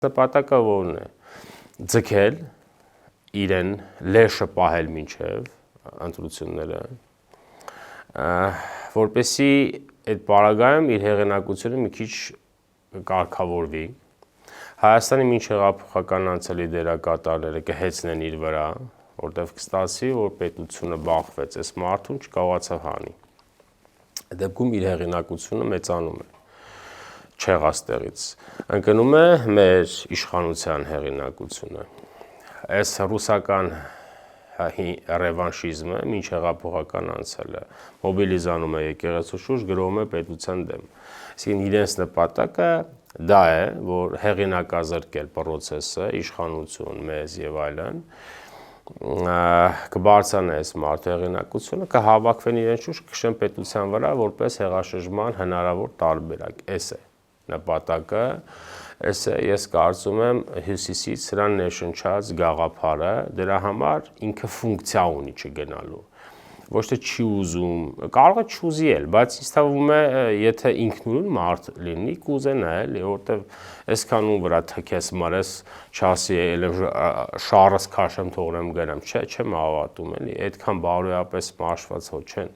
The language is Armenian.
Նպատակը որն է ձգել իրեն լեշը պահել մինչև ընտրությունները, որպեսզի այդ պարագայում իր հեղինակությունը մի քիչ կարգավորվի, Հայաստանի մինչ հեղափոխական անցյալի դերակատարները կհեծնեն իր վրա, որտեղ կստացվի, որ պետությունը բախվեց, այս մարդուն չկարողացավ հանի, այդ դեպքում իր հեղինակությունը մեծանում է, չեղաստեղից, ընկնում է մեր իշխանության հեղինակությունը, այս ռուսական ռևանշիզմը մինչ հեղափոխական անցյալը մոբիլիզանում է եկեղեցու շուրջ, գրովում է պետության դեմ, այսինքն իրենց նպատակը դա է, որ հեղինակազրկել պրոցեսը, իշխանություն, մեզ եւ այլն, կբարձրանա այս մարդու հեղինակությունը, կհավաքվեն իրեն շուրջ, կքշեն պետության վրա որպես հեղաշրջման հնարավոր տարբերակ, այս է նպատակը, ես կարծում եմ հյուսիսից սրան ներշնչած գաղափարը, դրա համար ինքը ֆունկցիա ունի չգնալու, ոչ թե չի ուզում, կարող է չուզի էլ, բայց ինձ թվում է, եթե ինքնուրույն մարդ լինի, կուզենա էլի, որտեվ այսքան ում վրա թքես մրես, չասի շառս քաշեմ թողնեմ գնամ, չեմ հավատում էլի, այդքան բարոյապես մաշված հո չեն,